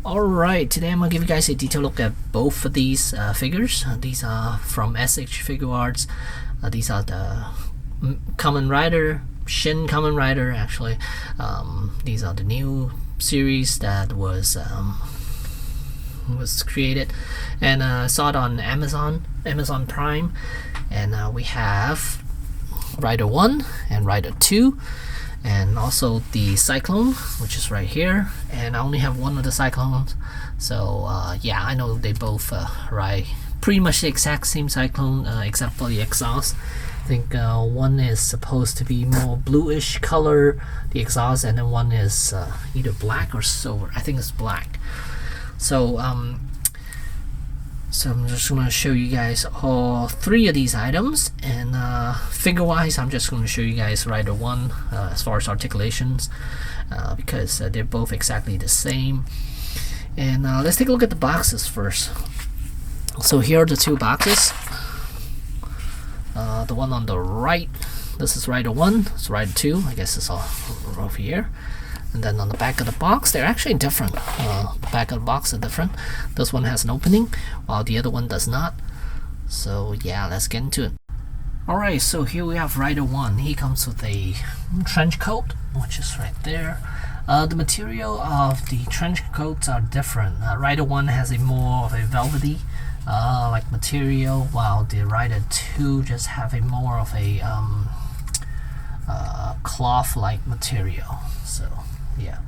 Alright, today I'm going to give you guys a detailed look at both of these figures. These are from SH Figuarts. These are the Kamen Rider, Shin Kamen Rider actually. These are the new series that was created, and I saw it on Amazon Prime, and we have Rider 1 and Rider 2, and also the Cyclone, which is right here, and I only have one of the Cyclones, so yeah, I know they both ride pretty much the exact same Cyclone, except for the exhaust. I think one is supposed to be more bluish color, the exhaust, and then one is either black or silver. I think it's black. So so I'm just going to show you guys all three of these items, and figure wise I'm just going to show you guys Rider 1 as far as articulations, because they're both exactly the same. And let's take a look at the boxes first. So here are the two boxes. The one on the right, this is Rider 1, it's Rider 2, I guess it's all over here. And then on the back of the box, they're actually different. The back of the box are different. This one has an opening, while the other one does not. So yeah, let's get into it. Alright, so here we have Rider 1. He comes with a trench coat, which is right there. The material of the trench coats are different. Rider 1 has a more of a velvety like material, while the Rider 2 just have a more of a cloth-like material. So yeah,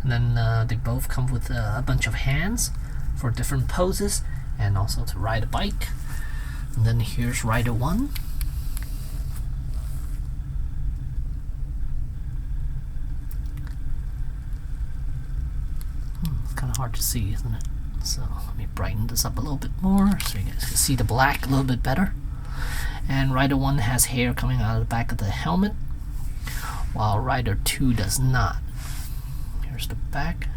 and then they both come with a bunch of hands for different poses, and also to ride a bike. And then here's Rider 1. It's kind of hard to see, isn't it? So let me brighten this up a little bit more so you guys can see the black a little bit better. And Rider 1 has hair coming out of the back of the helmet, while Rider 2 does not. Here's the back.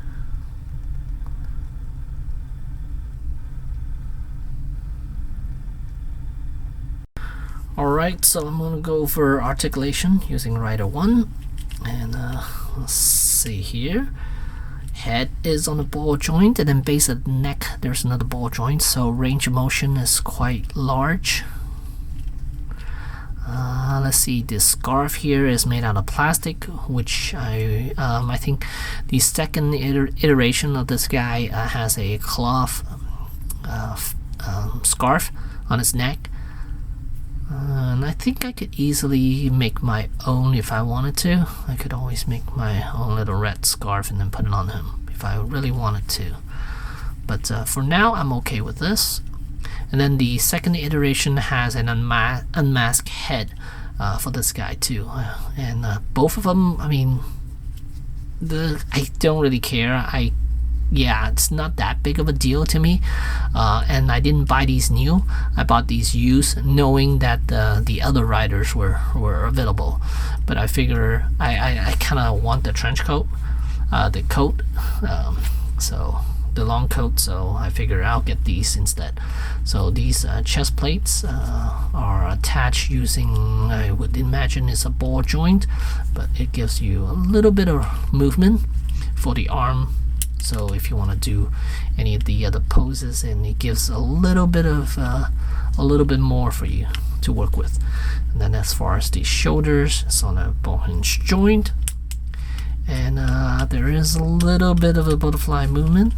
Alright, so I'm going to go over articulation using Rider 1. And let's see here. Head is on the ball joint, and then base of the neck there's another ball joint, so range of motion is quite large. Let's see, this scarf here is made out of plastic, which I think the second iteration of this guy has a cloth scarf on his neck. And I think I could easily make my own if I wanted to. I could always make my own little red scarf and then put it on him if I really wanted to. But for now, I'm okay with this. And then the second iteration has an unmasked head for this guy too. And both of them, I mean, I don't really care. Yeah, it's not that big of a deal to me, and I didn't buy these new. I bought these used, knowing that the other riders were available. But I figure I kind of want the trench coat, the coat, so the long coat. So I figure I'll get these instead. So these chest plates are attached using, I would imagine it's a ball joint, but it gives you a little bit of movement for the arm. So if you want to do any of the other poses, and it gives a little bit more for you to work with. And then as far as the shoulders, it's on a ball hinge joint, and there is a little bit of a butterfly movement.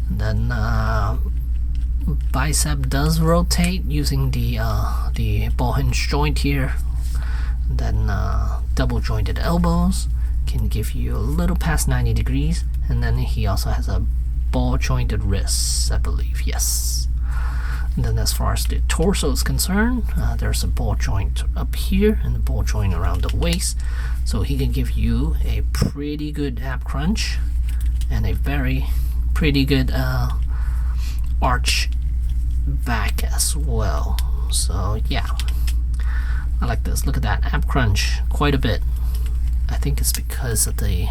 And then bicep does rotate using the ball hinge joint here. And then double jointed elbows can give you a little past 90 degrees, and then he also has a ball jointed wrists, I believe. Yes. And then as far as the torso is concerned, there's a ball joint up here and a ball joint around the waist, so he can give you a pretty good ab crunch and a very pretty good arch back as well. So yeah, I like this. Look at that ab crunch quite a bit. I think it's because of the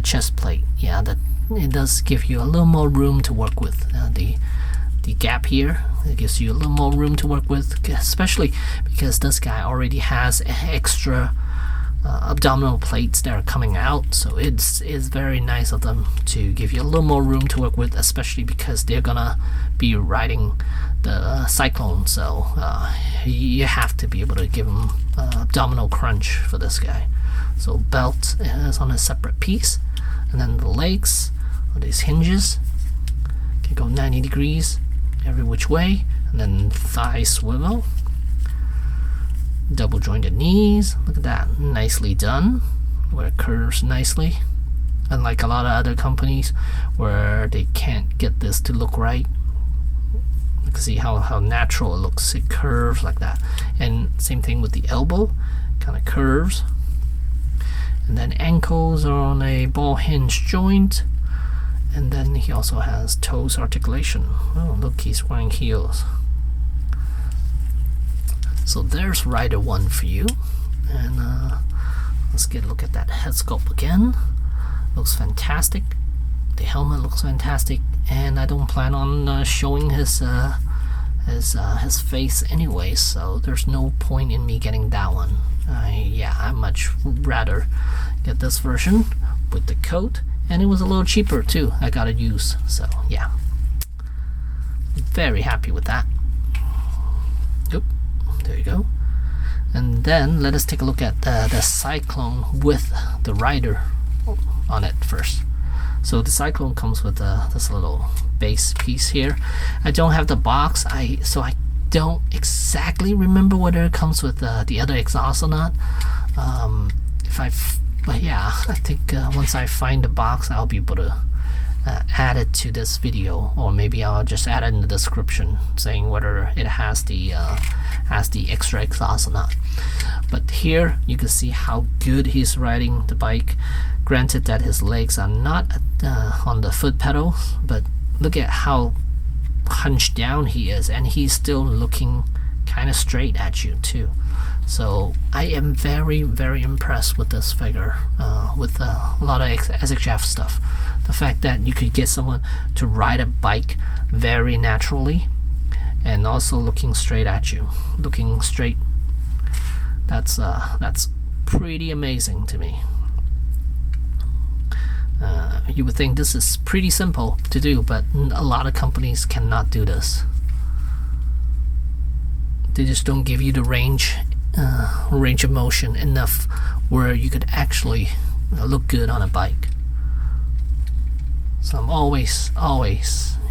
chest plate. Yeah, that it does give you a little more room to work with. The gap here, it gives you a little more room to work with, especially because this guy already has extra abdominal plates that are coming out, so it's very nice of them to give you a little more room to work with, especially because they're gonna be riding the Cyclone, so you have to be able to give them abdominal crunch for this guy. So belt is on a separate piece, and then the legs are these hinges, can go 90 degrees every which way, and then thigh swivel. Double jointed knees, look at that, nicely done, where it curves nicely. Unlike a lot of other companies where they can't get this to look right. You can see how natural it looks, it curves like that. And same thing with the elbow, kind of curves. And then ankles are on a ball hinge joint. And then he also has toes articulation. Oh, look, he's wearing heels. So there's rider 1 for you, and let's get a look at that head sculpt again. Looks fantastic. The helmet looks fantastic, and I don't plan on showing his face anyway, so there's no point in me getting that one. I'd much rather get this version with the coat, and it was a little cheaper too. I got it used, so yeah, very happy with that. Oop. There you go. And then let us take a look at the Cyclone with the rider on it first. So the Cyclone comes with this little base piece here. I don't have the box, so I don't exactly remember whether it comes with the other exhaust or not. But yeah, I think once I find the box, I'll be able to add it to this video, or maybe I'll just add it in the description saying whether it has the extra exhaust or not. But here you can see how good he's riding the bike. Granted that his legs are not on the foot pedals, but look at how hunched down he is, and he's still looking kind of straight at you too. So I am very, very impressed with this figure, with a lot of SHF stuff. The fact that you could get someone to ride a bike very naturally and also looking straight at you, looking straight, that's pretty amazing to me. You would think this is pretty simple to do, but a lot of companies cannot do this. They just don't give you the range of motion enough where you could actually look good on a bike. So I'm always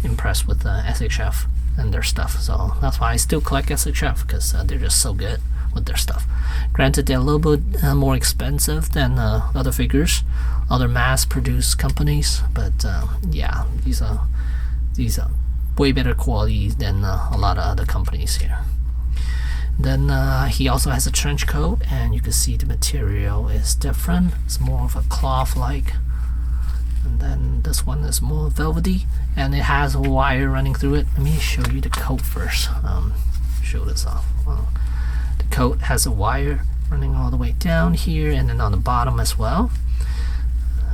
impressed with SHF and their stuff. So that's why I still collect SHF, because they're just so good with their stuff. Granted, they're a little bit more expensive than other figures, other mass-produced companies, but yeah, these are way better quality than a lot of other companies here. Then he also has a trench coat, and you can see the material is different. It's more of a cloth-like. And then this one is more velvety, and it has a wire running through it. Let me show you the coat first. Show this off. The coat has a wire running all the way down here, and then on the bottom as well.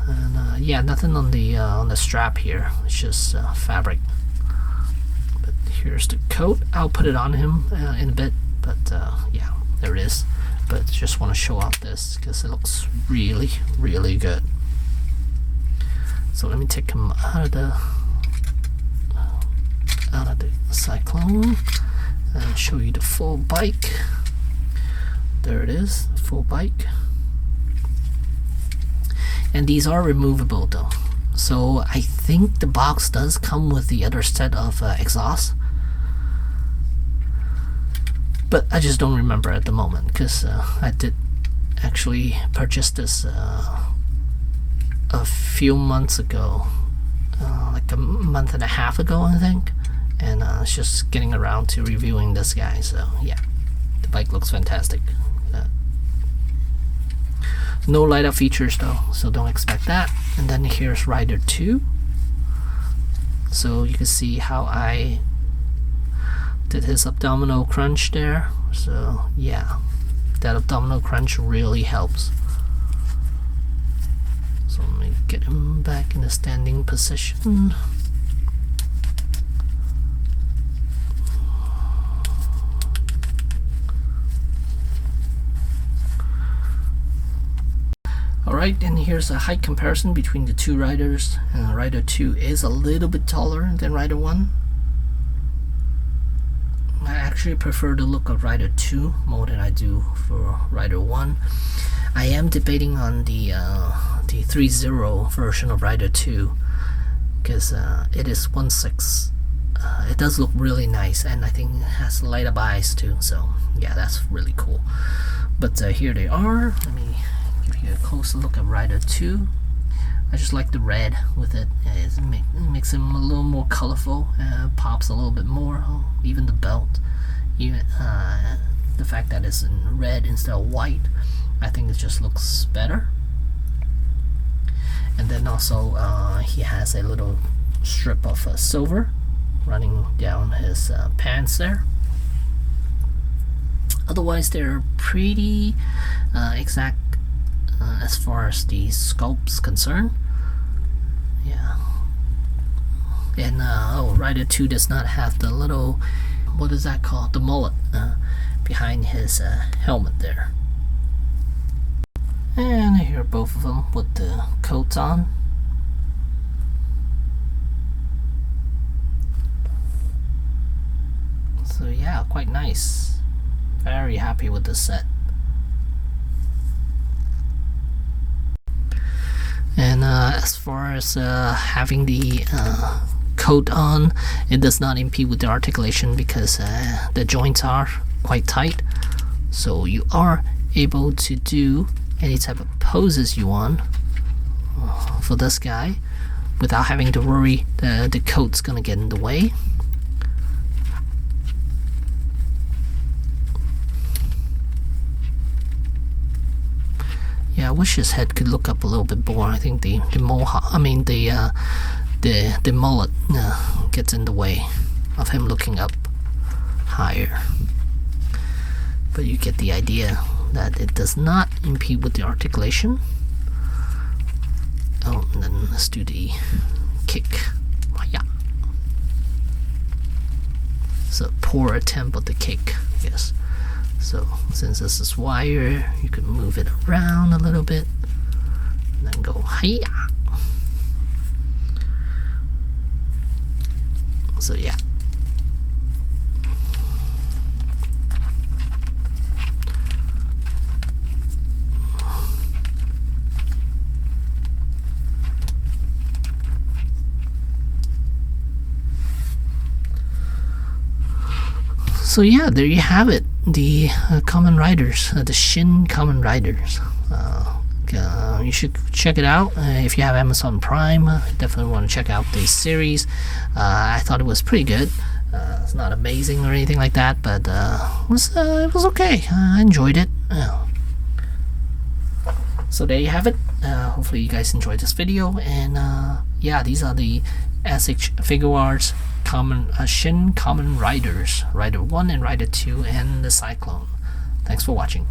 And yeah, nothing on the strap here. It's just fabric. But here's the coat. I'll put it on him in a bit. But yeah, there it is. But just want to show off this because it looks really, really good. So let me take him out of the Cyclone and show you the full bike. There it is, the full bike. And these are removable though. So I think the box does come with the other set of exhausts. But I just don't remember at the moment, because I did actually purchase this a few months ago, like a month and a half ago I think, and it's just getting around to reviewing this guy. So yeah, the bike looks fantastic. No light up features though, so don't expect that. And then here's rider 2. So you can see how I did his abdominal crunch there. So yeah, that abdominal crunch really helps. So let me get him back in a standing position. Alright, and here's a height comparison between the two riders. Rider 2 is a little bit taller than Rider 1. I actually prefer the look of Rider 2 more than I do for Rider 1. I am debating on the 3.0 version of Rider 2 because it is 1.6. It does look really nice, and I think it has light up eyes too, so yeah, that's really cool. But here they are. Let me give you a closer look at Rider 2. I just like the red with it. It makes him a little more colorful, pops a little bit more. Even the belt, even the fact that it's in red instead of white, I think it just looks better. And then also he has a little strip of silver running down his pants there. Otherwise, they're pretty exact as far as the sculpt's concerned. Yeah. And Rider 2 does not have the little, what is that called? The mullet behind his helmet there. And here are both of them with the coats on. So yeah, quite nice. Very happy with the set. And as far as having the coat on, it does not impede with the articulation because the joints are quite tight. So you are able to do any type of poses you want for this guy without having to worry the coat's gonna get in the way. Yeah, I wish his head could look up a little bit more. I think the mohawk, I mean the mullet gets in the way of him looking up higher. But you get the idea that it does not impede with the articulation. Oh, and then let's do the kick. Yeah. So poor attempt at the kick, I guess. So since this is wire, you can move it around a little bit and then go hiya. So yeah. So yeah, there you have it. The Kamen Riders, the Shin Kamen Riders. You should check it out if you have Amazon Prime. Definitely want to check out the series. I thought it was pretty good. It's not amazing or anything like that, but it was okay. I enjoyed it. So there you have it. Hopefully you guys enjoyed this video, and yeah, these are the SH Figuarts Shin Kamen Riders, Rider 1 and Rider 2, and the Cyclone. Thanks for watching.